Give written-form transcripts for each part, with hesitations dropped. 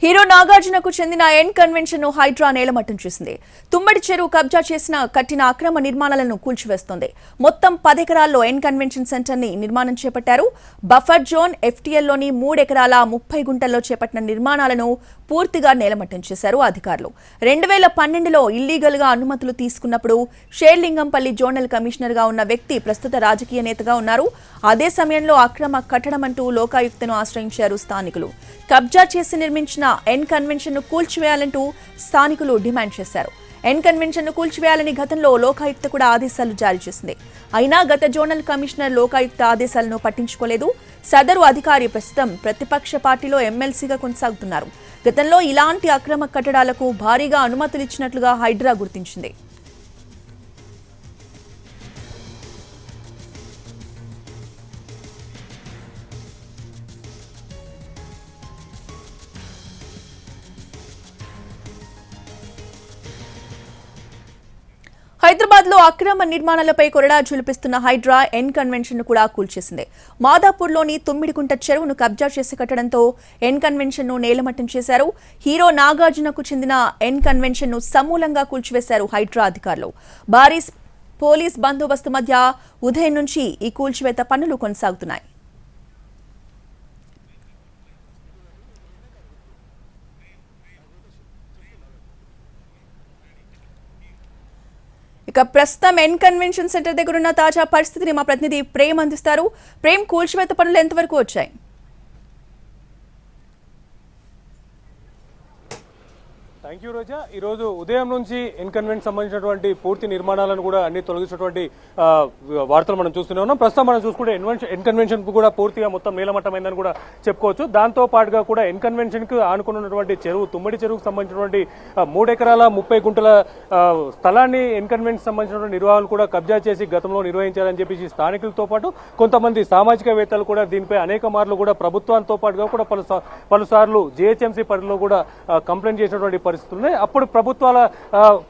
Hero నాగార్జునకు చెందిన N convention ను హైడ్రా నేలమట్టం చేసింది. తుమ్మడి చెరువు కబ్జా చేసిన కట్టిన అక్రమ నిర్మాణాలను కూల్చివేస్తోంది. మొత్తం 10 ఎకరాల్లో ఎన్ కన్వెన్షన్ సెంటర్ ని నిర్మాణం చేపట్టారు. బఫర్ జోన్ ఎఫ్టీఎల్ లోని 3 ఎకరాల 30 గుంటల్లో చేపట్టిన నిర్మాణాలను పూర్తిగా నేలమట్టం చేశారు అధికారులు. 2012లో ఇల్లీగల్ గా అనుమతులు తీసుకున్నప్పుడు షేర్లింగంపల్లి జోనల్ కమిషనర్ గా ఉన్న వ్యక్తి ప్రస్తుత రాజకీయ నేతగా ఉన్నారు. అదే సమయంలో అక్రమ కట్టడం అంటూ లోకాయుక్తను ఆశ్రయించారు స్థానికులు. కబ్జా చేసి నిర్మించిన ఎన్ కన్వెన్షన్ ను కూల్చివేయాలంటూ స్థానికులు డిమాండ్ చేశారు. ఎన్ కన్వెన్షన్ ను కూల్చివేయాలని గతంలో లోకాయుక్త కూడా ఆదేశాలు జారీ చేసింది. అయినా గత జోనల్ కమిషనర్ లోకాయుక్త ఆదేశాలను పట్టించుకోలేదు. సదరు అధికారి ప్రస్తుతం ప్రతిపక్ష పార్టీలో ఎమ్మెల్సీగా కొనసాగుతున్నారు. గతంలో ఇలాంటి అక్రమ కట్టడాలకు భారీగా అనుమతులు ఇచ్చినట్లుగా హైడ్రా గుర్తించింది. హైదరాబాద్ లో అక్రమ నిర్మాణాలపై కొరడా ఝులిపిస్తున్న హైడ్రా ఎన్ కన్వెన్షన్ ను కూడా కూల్చేసింది. మాదాపూర్లోని తొమ్మిడికుంట చెరువును కబ్జా చేసి కట్టడంతో ఎన్ కన్వెన్షన్ ను నేలమట్టం చేశారు. హీరో నాగార్జునకు చెందిన ఎన్ కన్వెన్షన్ ను సమూలంగా కూల్చివేశారు హైడ్రా అధికారులు. భారీ పోలీస్ బందోబస్తు మధ్య ఉదయం నుంచి ఈ కూల్చివేత పనులు కొనసాగుతున్నాయి. ఇక ప్రస్తుతం ఎన్ కన్వెన్షన్ సెంటర్ దగ్గర ఉన్న తాజా పరిస్థితిని మా ప్రతినిధి ప్రేమ్ అందిస్తారు. ప్రేమ్, కూల్చివేత పనులు ఎంతవరకు వచ్చాయి? థ్యాంక్ యూ రోజా. ఈరోజు ఉదయం నుంచి ఎన్ కన్వెన్షన్ సంబంధించినటువంటి పూర్తి నిర్మాణాలను కూడా అన్ని తొలగించినటువంటి వార్తలు మనం చూస్తూనే ఉన్నాం. ప్రస్తుతం మనం చూసుకుంటే ఎన్ కన్వెన్షన్ కూడా పూర్తిగా మొత్తం నీలమట్టమైందని కూడా చెప్పుకోవచ్చు. దాంతో పాటుగా కూడా ఎన్ కన్వెన్షన్ కు ఆనుకున్నటువంటి చెరువు, తుమ్మడి చెరువుకు సంబంధించినటువంటి 3 ఎకరాల 30 గుంటల స్థలాన్ని ఎన్ కన్వెన్షన్ సంబంధించినటువంటి నిర్వాహకులు కూడా కబ్జా చేసి గతంలో నిర్వహించారని చెప్పేసి స్థానికులతో పాటు కొంతమంది సామాజికవేత్తలు కూడా దీనిపై అనేక మార్లు కూడా ప్రభుత్వాలతో పాటుగా కూడా పలుసార్లు జీహెచ్ఎంసీ పరిధిలో కూడా కంప్లైంట్ చేసినటువంటి పరిస్థితులు. అప్పుడు ప్రభుత్వాల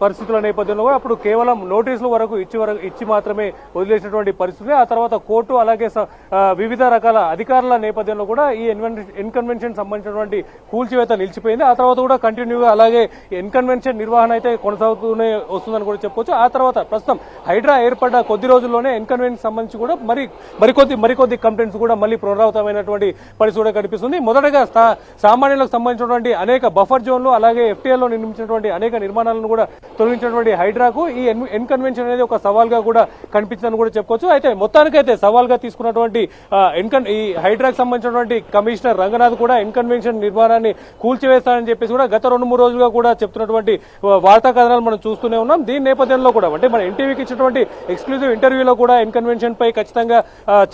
పరిస్థితుల నేపథ్యంలో కూడా అప్పుడు కేవలం నోటీసుల వరకు ఇచ్చి మాత్రమే వదిలేసినటువంటి పరిస్థితులు. ఆ తర్వాత కోర్టు అలాగే వివిధ రకాల అధికారుల నేపథ్యంలో కూడా ఈ ఎన్ కన్వెన్షన్ సంబంధించినటువంటి కూల్చివేత నిలిచిపోయింది. ఆ తర్వాత కూడా కంటిన్యూగా అలాగే ఎన్ కన్వెన్షన్ నిర్వహణ అయితే కొనసాగుతూనే వస్తుందని కూడా చెప్పొచ్చు. ఆ తర్వాత ప్రస్తుతం హైడ్రా ఏర్పడ్డ కొద్ది రోజుల్లోనే ఎన్ కన్వెన్షన్ సంబంధించి కూడా మరికొద్ది కంప్లైంట్స్ కూడా మళ్ళీ పునరావృతమైనటువంటి పరిస్థితి కూడా కనిపిస్తుంది. మొదటగా సామాన్యులకు సంబంధించినటువంటి అనేక బఫర్ జోన్లు అలాగే ఎఫ్టీఎల్ లో నిర్మించినటువంటి అనేక నిర్మాణాలను కూడా తొలగించినటువంటి హైడ్రాకు ఈ ఎన్ కన్వెన్షన్ అనేది ఒక సవాల్గా కూడా కనిపించిందని కూడా చెప్పుకోవచ్చు. అయితే మొత్తానికైతే సవాల్గా తీసుకున్నటువంటి ఈ హైడ్రాకు సంబంధించినటువంటి కమిషనర్ రంగనాథ్ కూడా ఎన్ కన్వెన్షన్ నిర్మాణాన్ని కూల్చివేస్తానని చెప్పేసి కూడా గత 2-3 రోజులుగా కూడా చెప్తున్నటువంటి వార్తా కథనాలు మనం చూస్తూనే ఉన్నాం. దీని నేపథ్యంలో కూడా అంటే మన ఎన్టీవీకి ఇచ్చినటువంటి ఎక్స్క్లూజివ్ ఇంటర్వ్యూలో కూడా ఎన్ కన్వెన్షన్ పై ఖచ్చితంగా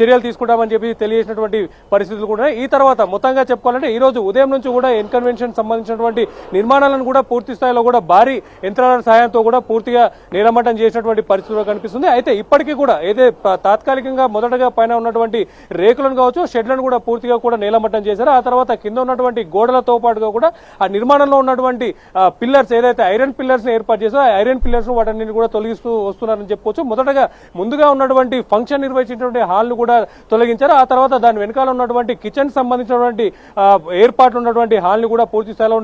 చర్యలు తీసుకుంటామని చెప్పి తెలియజేసినటువంటి పరిస్థితులు కూడా. ఈ తర్వాత మొత్తంగా చెప్పుకోవాలంటే ఈ రోజు ఉదయం నుంచి కూడా ఎన్ కన్వెన్షన్ సంబంధించినటువంటి నిర్మాణాలను కూడా పూర్తి స్థాయిలో కూడా భారీ యంత్రాల సహాయంతో కూడా పూర్తిగా నీలమట్టం చేసినటువంటి పరిస్థితులు కనిపిస్తుంది. అయితే ఇప్పటికీ కూడా ఏదైతే తాత్కాలికంగా మొదటగా పైన ఉన్నటువంటి రేకులను కావచ్చు, షెడ్లను కూడా పూర్తిగా కూడా నీలమట్టం చేశారు. ఆ తర్వాత కింద ఉన్నటువంటి గోడలతో పాటుగా కూడా ఆ నిర్మాణంలో ఉన్నటువంటి పిల్లర్స్ ఏదైతే ఐరన్ పిల్లర్స్ ని ఏర్పాటు చేశారో ఆ ఐరన్ పిల్లర్స్ వాటిని కూడా తొలగిస్తూ వస్తున్నారని చెప్పుకోవచ్చు. మొదటగా ముందుగా ఉన్నటువంటి ఫంక్షన్ నిర్వహించినటువంటి హాల్ ను కూడా తొలగించారు. ఆ తర్వాత దాని వెనకాల ఉన్నటువంటి కిచెన్ సంబంధించినటువంటి ఏర్పాట్లు ఉన్నటువంటి హాల్ ని కూడా పూర్తి స్థాయిలో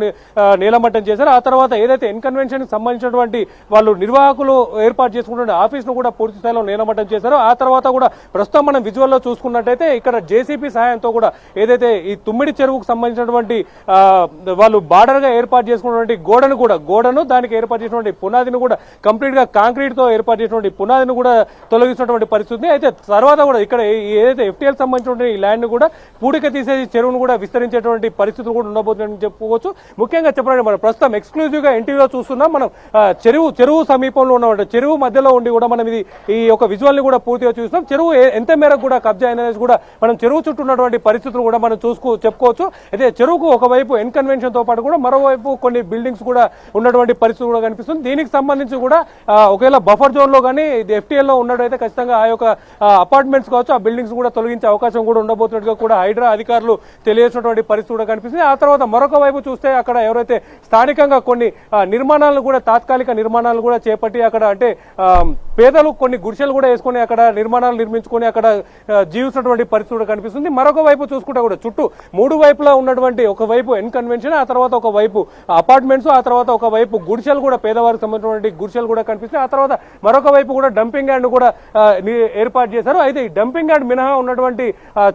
నీలమట్టం చేశారు. ఆ తర్వాత ఏదైతే ఎన్ కన్వెన్షన్ కి సంబంధించినటువంటి వాళ్ళు నిర్వాహకులు ఏర్పాటు చేసుకున్న ఆఫీస్ ను కూడా పూర్తి స్థాయిలో నీలమట్టం చేశారో ఆ తర్వాత కూడా ప్రస్తుతం మనం విజువల్ లో చూసుకున్నట్టయితే ఇక్కడ జేసీబీ సహాయంతో కూడా ఏదైతే ఈ తుమ్మిడి చెరువుకు సంబంధించినటువంటి వాళ్ళు బార్డర్ గా ఏర్పాటు చేసుకున్నటువంటి గోడను దానికి ఏర్పాటు చేసినటువంటి పునాదిని కూడా కంప్లీట్ గా కాంక్రీట్ తో ఏర్పాటు చేసినటువంటి పునాదిని కూడా తొలగించినటువంటి పరిస్థితి. అయితే తర్వాత కూడా ఇక్కడ ఏదైతే ఎఫ్టీఎల్ సంబంధించినటువంటి ఈ ల్యాండ్ కూడా పూడిక తీసేసి చెరువును కూడా విస్తరించేటువంటి పరిస్థితులు కూడా ఉండబోతుందని చెప్పుకోవచ్చు. ముఖ్యంగా చెప్పడానికి మనం ప్రస్తుతం ఎక్స్క్లూజివ్ గా ఇంటర్వ్యూలో చూస్తున్నాం. మనం చెరువు సమీపంలో ఉన్నమాట చెరువు మధ్యలో ఉండి కూడా మనం ఈ యొక్క విజువల్ ని కూడా పూర్తిగా చూస్తున్నాం. చెరువు ఎంత మేరకు కూడా కబ్జా అనేది కూడా మనం చెరువు చుట్టూ ఉన్నటువంటి పరిస్థితులు కూడా మనం చెప్పుకోవచ్చు. అయితే చెరువుకు ఒకవైపు ఎన్ కన్వెన్షన్ తో పాటు కూడా మరోవైపు కొన్ని బిల్డింగ్స్ కూడా ఉన్నటువంటి పరిస్థితి కూడా కనిపిస్తుంది. దీనికి సంబంధించి కూడా ఒకవేళ బఫర్ జోన్ లో కానీ ఎఫ్టీఎల్ లో ఉన్నట్టయితే ఖచ్చితంగా ఆ యొక్క అపార్ట్మెంట్స్ కావచ్చు ఆ బిల్డింగ్స్ కూడా తొలగించే అవకాశం కూడా ఉండబోతున్నట్టుగా కూడా హైడ్రా అధికారులు తెలియజేసినటువంటి పరిస్థితి కూడా కనిపిస్తుంది. ఆ తర్వాత మరొక వైపు చూస్తే అక్కడ ఎవరైతే స్థానికంగా కొన్ని నిర్మాణాలను కూడా తాత్కాలిక నిర్మాణాలు కూడా చేపట్టి అక్కడ అంటే పేదలు కొన్ని గుడిసెలు కూడా వేసుకొని అక్కడ నిర్మాణాలు నిర్మించుకొని అక్కడ జీవిస్తున్నటువంటి పరిస్థితి కూడా కనిపిస్తుంది. మరొక వైపు చూసుకుంటే కూడా చుట్టూ మూడు వైపులా ఉన్నటువంటి ఒకవైపు ఎన్ కన్వెన్షన్, ఆ తర్వాత ఒక వైపు అపార్ట్మెంట్స్, ఆ తర్వాత ఒక వైపు గుడిసెలు కూడా పేదవారికి సంబంధించినటువంటి గుడిసెలు కూడా కనిపిస్తాయి. ఆ తర్వాత మరొక వైపు కూడా డంపింగ్ యార్డ్ కూడా ఏర్పాటు చేశారు. అయితే ఈ డంపింగ్ యార్డ్ మినహా ఉన్నటువంటి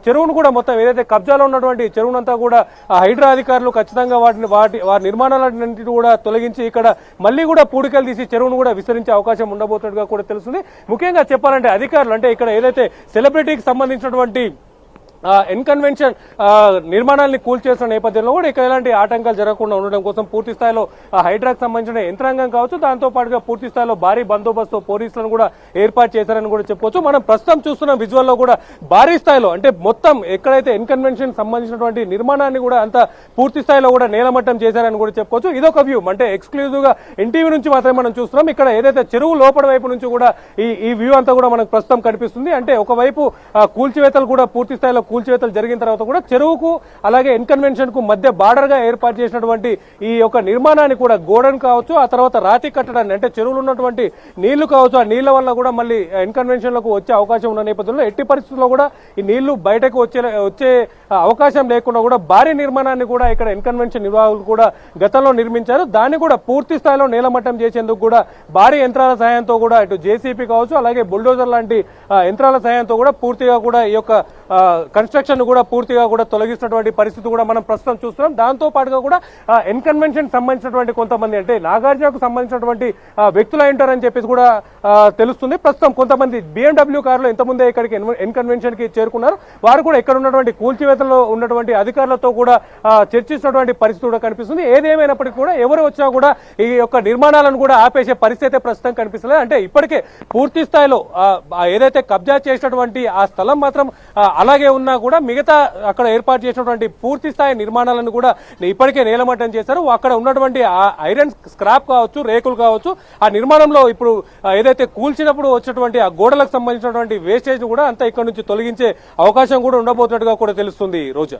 చెరువును కూడా మొత్తం ఏదైతే కబ్జాలో ఉన్నటువంటి చెరువునంతా కూడా హైడ్రా అధికారులు ఖచ్చితంగా వారి నిర్మాణాలన్నింటినీ కూడా తొలగించి ఇక్కడ మళ్ళీ కూడా పూడికలు తీసి చెరువును కూడా విస్తరించే అవకాశం ఉండబోతున్నట్టుగా కూడా తెలుస్తుంది. ముఖ్యంగా చెప్పాలంటే అధికారులు అంటే ఇక్కడ ఏదైతే సెలబ్రిటీకి సంబంధించినటువంటి ఎన్ కన్వెన్షన్ నిర్మాణాన్ని కూల్చేసిన నేపథ్యంలో కూడా ఇక్కడ ఎలాంటి ఆటంకాలు జరగకుండా ఉండడం కోసం పూర్తి స్థాయిలో హైడ్రాకు సంబంధించిన యంత్రాంగం కావచ్చు, దాంతో పాటుగా పూర్తి స్థాయిలో భారీ బందోబస్తు పోలీసులను కూడా ఏర్పాటు చేశారని కూడా చెప్పుకోవచ్చు. మనం ప్రస్తుతం చూస్తున్న విజువల్లో కూడా భారీ స్థాయిలో అంటే మొత్తం ఎక్కడైతే ఎన్ కన్వెన్షన్ సంబంధించినటువంటి నిర్మాణాన్ని కూడా అంత పూర్తి స్థాయిలో కూడా నేలమట్టం చేశారని కూడా చెప్పుకోవచ్చు. ఇదొక వ్యూ, అంటే ఎక్స్క్లూజివ్ గా ఎన్టీవీ నుంచి మాత్రమే మనం చూస్తున్నాం. ఇక్కడ ఏదైతే చెరువు లోపల వైపు నుంచి కూడా ఈ వ్యూ అంతా కూడా మనకు ప్రస్తుతం కనిపిస్తుంది. అంటే ఒకవైపు కూల్చివేతలు కూడా పూర్తి స్థాయిలో కూల్చివేతలు జరిగిన తర్వాత కూడా చెరువుకు అలాగే ఎన్ కన్వెన్షన్ కు మధ్య బార్డర్ గా ఏర్పాటు చేసినటువంటి ఈ యొక్క నిర్మాణాన్ని కూడా గోడను కావచ్చు, ఆ తర్వాత రాతి కట్టడాన్ని అంటే చెరువులు ఉన్నటువంటి నీళ్లు కావచ్చు, ఆ నీళ్ల వల్ల కూడా మళ్ళీ ఎన్ కన్వెన్షన్ లకు వచ్చే అవకాశం ఉన్న నేపథ్యంలో ఎట్టి పరిస్థితుల్లో కూడా ఈ నీళ్లు బయటకు వచ్చే అవకాశం లేకుండా కూడా భారీ నిర్మాణాన్ని కూడా ఇక్కడ ఎన్ కన్వెన్షన్ నిర్వాహకులు కూడా గతంలో నిర్మించారు. దాన్ని కూడా పూర్తి స్థాయిలో నేలమట్టం చేసేందుకు కూడా భారీ యంత్రాల సహాయంతో కూడా ఇటు జేసీపీ కావచ్చు, అలాగే బుల్డోజర్ లాంటి యంత్రాల సహాయంతో కూడా పూర్తిగా కూడా ఈ యొక్క కన్స్ట్రక్షన్ కూడా పూర్తిగా కూడా తొలగిస్తున్నటువంటి పరిస్థితి కూడా మనం ప్రస్తుతం చూస్తున్నాం. దాంతో పాటుగా కూడా ఎన్ కన్వెన్షన్ సంబంధించినటువంటి కొంతమంది అంటే నాగార్జునకు సంబంధించినటువంటి వ్యక్తులు ఉంటారని చెప్పేసి కూడా తెలుస్తుంది. ప్రస్తుతం కొంతమంది BMW కారులో ఇంతకుముందే ఇక్కడికి ఎన్ కన్వెన్షన్ కి చేరుకున్నారు. వారు కూడా ఇక్కడ ఉన్నటువంటి కూల్చివేతలో ఉన్నటువంటి అధికారులతో కూడా చర్చిస్తున్నటువంటి పరిస్థితి కూడా కనిపిస్తుంది. ఏదేమైనప్పటికీ కూడా ఎవరు వచ్చినా కూడా ఈ యొక్క నిర్మాణాలను కూడా ఆపేసే పరిస్థితి ప్రస్తుతం కనిపిస్తుంది. అంటే ఇప్పటికే పూర్తి స్థాయిలో ఏదైతే కబ్జా చేసినటువంటి ఆ స్థలం మాత్రం అలాగే ఉన్నా కూడా మిగతా అక్కడ ఏర్పాటు చేసినటువంటి పూర్తి స్థాయి నిర్మాణాలను కూడా ఇప్పటికే నేలమట్టం చేశారు. అక్కడ ఉన్నటువంటి ఐరన్ స్క్రాప్ కావచ్చు, రేకులు కావచ్చు, ఆ నిర్మాణంలో ఇప్పుడు ఏదైతే కూల్చినప్పుడు వచ్చినటువంటి ఆ గోడలకు సంబంధించినటువంటి వేస్టేజ్ కూడా అంతా ఇక్కడ నుంచి తొలగించే అవకాశం కూడా ఉండబోతున్నట్టుగా కూడా తెలుస్తుంది. రోజా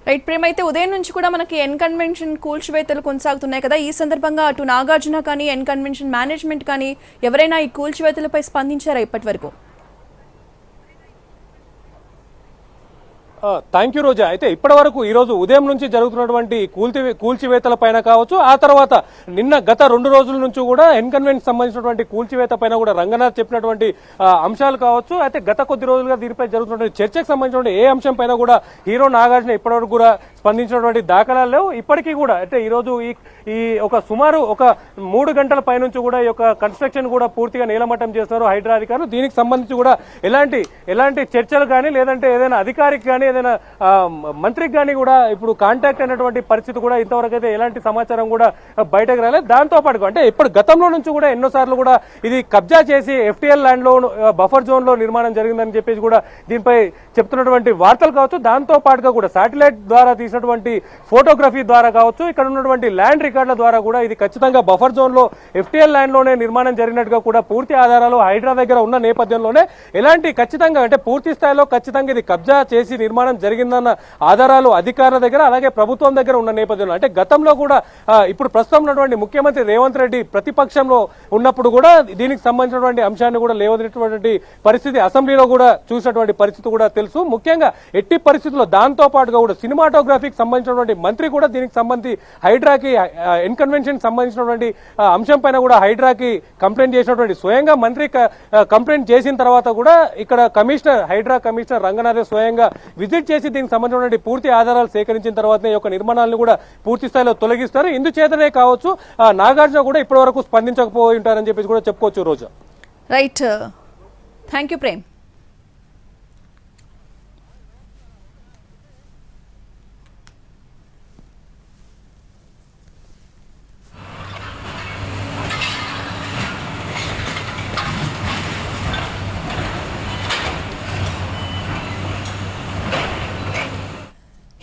రైట్ ప్రేమ్, అయితే ఉదయం నుంచి కూడా మనకి ఎన్ కన్వెన్షన్ కూల్చివేతలు కొనసాగుతున్నాయి కదా. ఈ సందర్భంగా అటు నాగార్జున కానీ ఎన్ కన్వెన్షన్ మేనేజ్మెంట్ కానీ ఎవరైనా ఈ కూల్చివేతలపై స్పందించారా ఇప్పటి వరకు? థ్యాంక్ యూ రోజా. అయితే ఇప్పటి వరకు ఈ రోజు ఉదయం నుంచి జరుగుతున్నటువంటి కూల్చివేతల పైన కావచ్చు, ఆ తర్వాత గత 2 రోజుల నుంచి కూడా ఎన్ కన్వెన్షన్ సంబంధించినటువంటి కూల్చివేత పైన కూడా రంగనాథ్ చెప్పినటువంటి అంశాలు కావచ్చు, అయితే గత కొద్ది రోజులుగా దీనిపై జరుగుతున్నటువంటి చర్చకు సంబంధించిన ఏ అంశం పైన కూడా హీరో నాగార్జున ఇప్పటివరకు కూడా స్పందించినటువంటి దాఖలాలు లేవు. ఇప్పటికీ కూడా అంటే ఈ రోజు ఈ సుమారు 3 గంటల పైనుంచి కూడా ఈ యొక్క కన్స్ట్రక్షన్ కూడా పూర్తిగా నేలమట్టం చేస్తున్నారు హైడ్రా అధికారులు. దీనికి సంబంధించి కూడా ఎలాంటి చర్చలు కానీ లేదంటే ఏదైనా అధికారికి కానీ ఏదైనా మంత్రికి కానీ కూడా ఇప్పుడు కాంటాక్ట్ అయినటువంటి పరిస్థితి కూడా ఇంతవరకు అయితే ఎలాంటి సమాచారం కూడా బయటకు రాలేదు. దాంతో పాటు అంటే ఇప్పుడు గతంలో నుంచి కూడా ఎన్నోసార్లు కూడా ఇది కబ్జా చేసి FTL ల్యాండ్ లో బఫర్ జోన్ లో నిర్మాణం జరిగిందని చెప్పేసి కూడా దీనిపై చెప్తున్నటువంటి వార్తలు కావచ్చు, దాంతో పాటుగా కూడా శాటిలైట్ ద్వారా తీసినటువంటి ఫోటోగ్రఫీ ద్వారా కావచ్చు, ఇక్కడ ఉన్నటువంటి ల్యాండ్ రికార్డుల ద్వారా కూడా ఇది ఖచ్చితంగా బఫర్ జోన్ లో FTL ల్యాండ్ లోనే నిర్మాణం జరిగినట్టుగా కూడా పూర్తి ఆధారాలు హైడ్రా దగ్గర ఉన్న నేపథ్యంలోనే ఎలాంటి ఖచ్చితంగా అంటే పూర్తి స్థాయిలో ఖచ్చితంగా ఇది కబ్జా చేసి నిర్మాణం జరిగిందన్న ఆధారాలు అధికారుల దగ్గర అలాగే ప్రభుత్వం దగ్గర ఉన్న నేపథ్యంలో అంటే గతంలో కూడా ఇప్పుడు ప్రస్తుతం ఉన్నటువంటి ముఖ్యమంత్రి రేవంత్ రెడ్డి ప్రతిపక్షంలో ఉన్నప్పుడు కూడా దీనికి సంబంధించినటువంటి అంశాన్ని కూడా లేవనెత్తినటువంటి పరిస్థితి అసెంబ్లీలో కూడా చూసినటువంటి పరిస్థితి కూడా తెలుసు. ముఖ్యంగా ఎట్టి పరిస్థితుల్లో దాంతో పాటుగా కూడా సినిమాటోగ్రఫీకి సంబంధించినటువంటి మంత్రి కూడా దీనికి సంబంధించి హైడ్రాకి ఎన్ కన్వెన్షన్ సంబంధించినటువంటి అంశం పైన కూడా హైడ్రాకి కంప్లైంట్ చేసినటువంటి స్వయంగా మంత్రి కంప్లైంట్ చేసిన తర్వాత కూడా ఇక్కడ హైడ్రా కమిషనర్ రంగనాథే స్వయంగా విజిట్ చేసి దీనికి సంబంధించిన పూర్తి ఆధారాలు సేకరించిన తర్వాతనే ఈ యొక్క నిర్మాణాలను కూడా పూర్తి స్థాయిలో తొలగిస్తారు. ఇందుచేతనే కావచ్చు నాగార్జున కూడా ఇప్పటి వరకు స్పందించకపోయి ఉంటారని చెప్పేసి కూడా చెప్పుకోవచ్చు. Roja right, thank you Prem.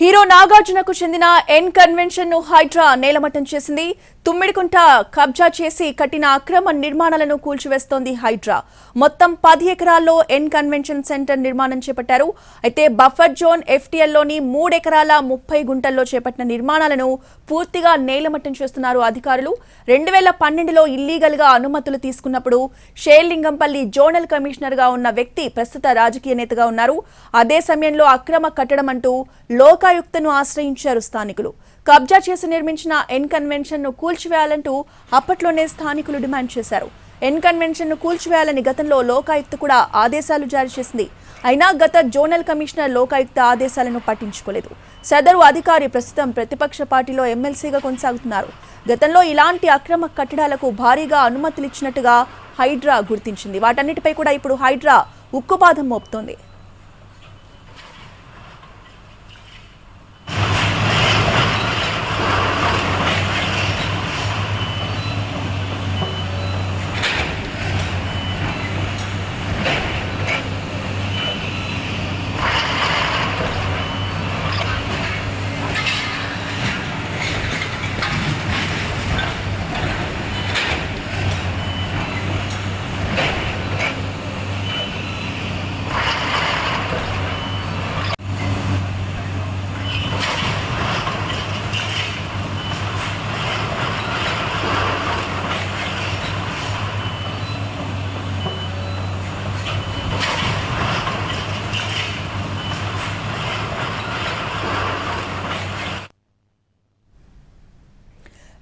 Hero నాగార్జునకు చెందిన ఎన్ కన్వెన్షన్ ను హైడ్రా నేలమట్టం చేసింది. తుమ్మిడికుంట కబ్జా చేసి కట్టిన అక్రమ నిర్మాణాలను కూల్చివేస్తోంది హైడ్రా. మొత్తం 10 ఎకరాల్లో ఎన్ కన్వెన్షన్ సెంటర్ నిర్మాణం చేపట్టారు. అయితే బఫర్ జోన్ FTL లోని 3 ఎకరాల 30 గుంటల్లో చేపట్టిన నిర్మాణాలను పూర్తిగా నేలమట్టం చేస్తున్నారు అధికారులు. 2012లో ఇల్లీగల్ గా అనుమతులు తీసుకున్నప్పుడు షేర్లింగంపల్లి జోనల్ కమిషనర్ గా ఉన్న వ్యక్తి ప్రస్తుత రాజకీయ నేతగా ఉన్నారు. అదే సమయంలో అక్రమ కట్టడం అంటూ లోకాయుక్తను ఆశ్రయించారు స్థానికులు. కబ్జా చేసి నిర్మించిన ఎన్ కన్వెన్షన్ ను కూల్చివేయాలంటూ అప్పట్లోనే స్థానికులు డిమాండ్ చేశారు. ఎన్ కన్వెన్షన్ ను కూల్చివేయాలని గతంలో లోకాయుక్త కూడా ఆదేశాలు జారీ చేసింది. అయినా గత జోనల్ కమిషనర్ లోకాయుక్త ఆదేశాలను పట్టించుకోలేదు. సదరు అధికారి ప్రస్తుతం ప్రతిపక్ష పార్టీలో ఎమ్మెల్సీగా కొనసాగుతున్నారు. గతంలో ఇలాంటి అక్రమ కట్టడాలకు భారీగా అనుమతులిచ్చినట్టుగా హైడ్రా గుర్తించింది. వాటన్నిటిపై కూడా ఇప్పుడు హైడ్రా ఉక్కుపాదం మోపుతోంది.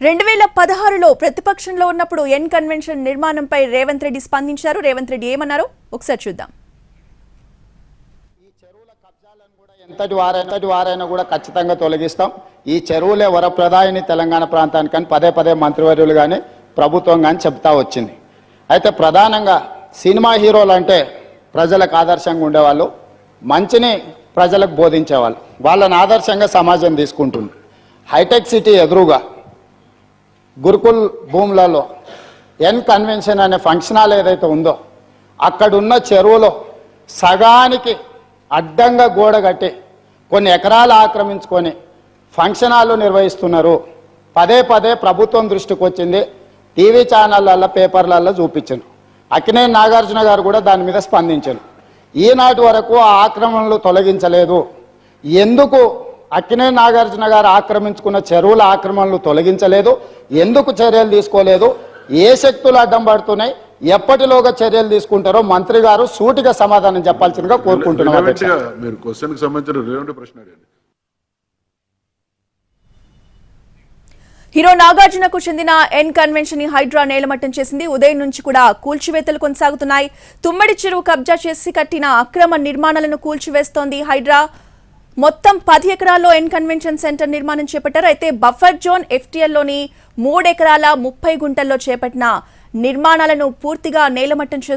రెండు 2016లో ప్రతిపక్షంలో ఉన్నప్పుడు ఎన్ కన్వెన్షన్ నిర్మాణంపై రేవంత్ రెడ్డి స్పందించారు. రేవంత్ రెడ్డి ఏమన్నారో ఒకసారి చూద్దాం. ఈ చెరువుల కబ్జాలను కూడా ఎంతటి వారైనా కూడా ఖచ్చితంగా తొలగిస్తాం. ఈ చెరువులే వరప్రదాయిని తెలంగాణ ప్రాంతానికి అని పదే మంత్రివర్యులు కానీ ప్రభుత్వం కానీ చెప్తా వచ్చింది. అయితే ప్రధానంగా సినిమా హీరోలు అంటే ప్రజలకు ఆదర్శంగా ఉండేవాళ్ళు, మంచిని ప్రజలకు బోధించేవాళ్ళు. వాళ్ళని ఆదర్శంగా సమాజం తీసుకుంటుంది. హైటెక్ సిటీ ఎదురుగా గురుకుల్ భూములలో ఎన్ కన్వెన్షన్ అనే ఫంక్షన్ హాల్ ఏదైతే ఉందో అక్కడున్న చెరువులో సగానికి అడ్డంగా గోడ కట్టి కొన్ని ఎకరాలు ఆక్రమించుకొని ఫంక్షన్ హాల్ నిర్వహిస్తున్నారు. పదే ప్రభుత్వం దృష్టికి వచ్చింది. టీవీ ఛానళ్ళల్లో పేపర్లలో చూపించారు. అక్కినేని నాగార్జున గారు కూడా దాని మీద స్పందించారు. ఈనాటి వరకు ఆ ఆక్రమణలు తొలగించలేదు. ఎందుకు అక్కినేని నాగార్జున గారు ఆక్రమించుకున్న చెరువుల ఆక్రమణలు తొలగించలేదు? ఎందుకు చర్యలు తీసుకోలేదు? ఏ శక్తులు అడ్డం పడుతున్నాయి? ఎప్పటిలోగా చర్యలు తీసుకుంటారో మంత్రి గారు సూటిగా సమాధానం చెప్పాల్సిందిగా కోరుకుంటున్నాం. మీరు క్వశ్చన్కి సంబంధించిన ప్రశ్న అడగండి. హీరో నాగార్జునకు చెందిన ఎన్ కన్వెన్షన్ ని హైడ్రా నేలమట్టం చేసింది. ఉదయం నుంచి కూడా కూల్చివేతలు కొనసాగుతున్నాయి. తుమ్మడి చెరువు కబ్జా చేసి కట్టిన అక్రమ నిర్మాణాలను కూల్చివేస్తోంది హైడ్రా. మొత్తం 10 ఎకరాల్లో ఎన్ కన్వెన్షన్ సెంటర్ నిర్మాణం చేపట్టారు. అయితే బఫర్ జోన్ FTL లోని 3 ఎకరాల 30 గుంటల్లో చేపట్టిన నిర్మాణాలను పూర్తిగా నేలమట్టం చేస్తున్నారు.